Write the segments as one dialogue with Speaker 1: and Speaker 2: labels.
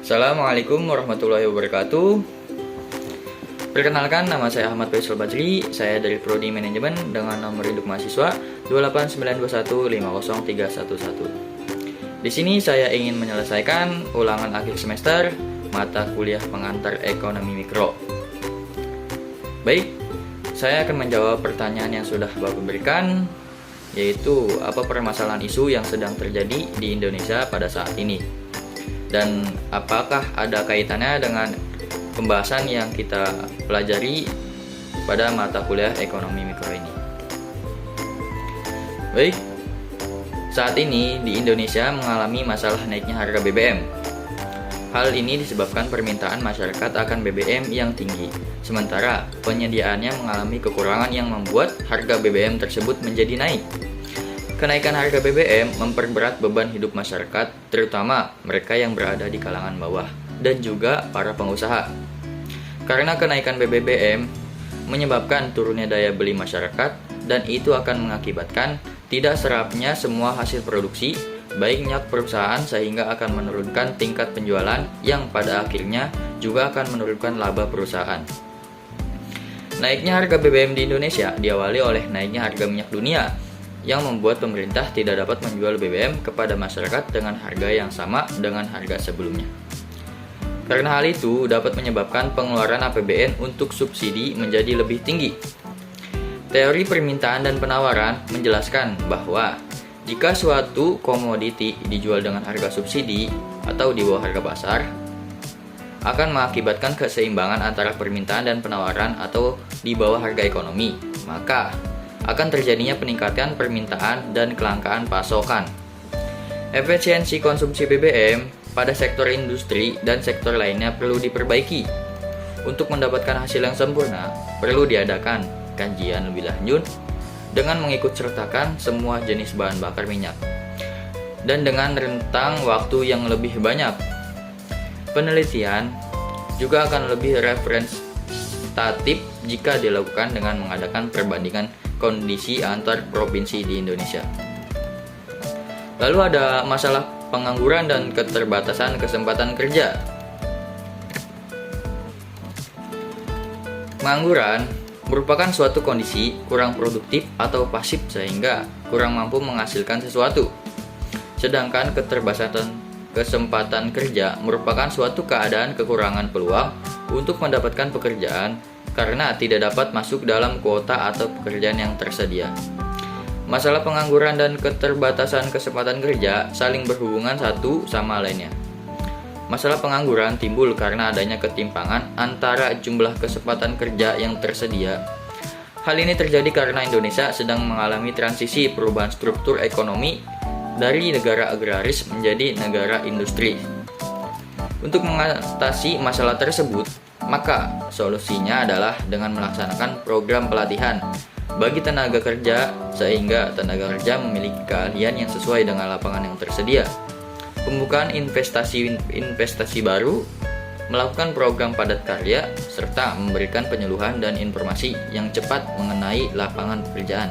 Speaker 1: Assalamualaikum warahmatullahi wabarakatuh. Perkenalkan, nama saya Ahmad Faisal Badri. Saya dari Prodi Manajemen dengan nomor induk mahasiswa 28921503111. Di sini saya ingin menyelesaikan ulangan akhir semester mata kuliah pengantar ekonomi mikro. Baik, saya akan menjawab pertanyaan yang sudah Bapak berikan, yaitu apa permasalahan isu yang sedang terjadi di Indonesia pada saat ini, dan apakah ada kaitannya dengan pembahasan yang kita pelajari pada mata kuliah ekonomi mikro ini. Baik, saat ini di Indonesia mengalami masalah naiknya harga BBM. Hal ini disebabkan permintaan masyarakat akan BBM yang tinggi, sementara penyediaannya mengalami kekurangan yang membuat harga BBM tersebut menjadi naik. Kenaikan harga BBM memperberat beban hidup masyarakat, terutama mereka yang berada di kalangan bawah dan juga para pengusaha. Karena kenaikan BBM menyebabkan turunnya daya beli masyarakat, dan itu akan mengakibatkan tidak serapnya semua hasil produksi baiknya perusahaan, sehingga akan menurunkan tingkat penjualan yang pada akhirnya juga akan menurunkan laba perusahaan. Naiknya harga BBM di Indonesia diawali oleh naiknya harga minyak dunia yang membuat pemerintah tidak dapat menjual BBM kepada masyarakat dengan harga yang sama dengan harga sebelumnya. Karena hal itu dapat menyebabkan pengeluaran APBN untuk subsidi menjadi lebih tinggi. Teori permintaan dan penawaran menjelaskan bahwa jika suatu komoditi dijual dengan harga subsidi atau di bawah harga pasar, akan mengakibatkan keseimbangan antara permintaan dan penawaran atau di bawah harga ekonomi, maka akan terjadinya peningkatan permintaan dan kelangkaan pasokan. Efisiensi konsumsi BBM pada sektor industri dan sektor lainnya perlu diperbaiki. Untuk mendapatkan hasil yang sempurna, perlu diadakan kajian lebih lanjut dengan mengikut sertakan semua jenis bahan bakar minyak dan dengan rentang waktu yang lebih banyak. Penelitian juga akan lebih representatif jika dilakukan dengan mengadakan perbandingan kondisi antar provinsi di Indonesia. Lalu ada masalah pengangguran dan keterbatasan kesempatan kerja. Pengangguran merupakan suatu kondisi kurang produktif atau pasif sehingga kurang mampu menghasilkan sesuatu. Sedangkan keterbatasan kesempatan kerja merupakan suatu keadaan kekurangan peluang untuk mendapatkan pekerjaan karena tidak dapat masuk dalam kuota atau pekerjaan yang tersedia. Masalah pengangguran dan keterbatasan kesempatan kerja saling berhubungan satu sama lainnya. Masalah pengangguran timbul karena adanya ketimpangan antara jumlah kesempatan kerja yang tersedia. Hal ini terjadi karena Indonesia sedang mengalami transisi perubahan struktur ekonomi dari negara agraris menjadi negara industri. Untuk mengatasi masalah tersebut, maka solusinya adalah dengan melaksanakan program pelatihan bagi tenaga kerja sehingga tenaga kerja memiliki keahlian yang sesuai dengan lapangan yang tersedia. Pembukaan investasi baru, melakukan program padat karya, serta memberikan penyuluhan dan informasi yang cepat mengenai lapangan pekerjaan.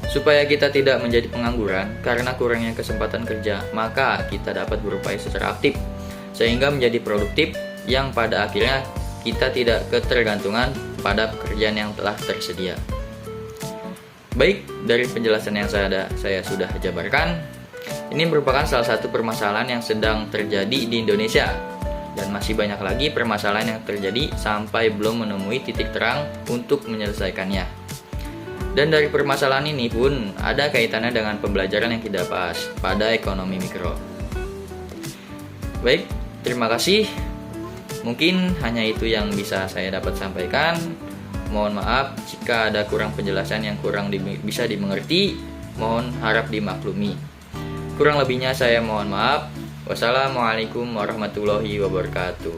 Speaker 1: Supaya kita tidak menjadi pengangguran karena kurangnya kesempatan kerja, maka kita dapat berupaya secara aktif sehingga menjadi produktif yang pada akhirnya kita tidak ketergantungan pada pekerjaan yang telah tersedia. Baik, dari penjelasan yang saya sudah jabarkan, ini merupakan salah satu permasalahan yang sedang terjadi di Indonesia, dan masih banyak lagi permasalahan yang terjadi sampai belum menemui titik terang untuk menyelesaikannya. Dan dari permasalahan ini pun ada kaitannya dengan pembelajaran yang kita bahas pada ekonomi mikro. Baik, terima kasih. Mungkin hanya itu yang bisa saya dapat sampaikan. Mohon maaf jika ada kurang penjelasan yang kurang bisa dimengerti. Mohon harap dimaklumi. Kurang lebihnya saya mohon maaf. Wassalamualaikum warahmatullahi wabarakatuh.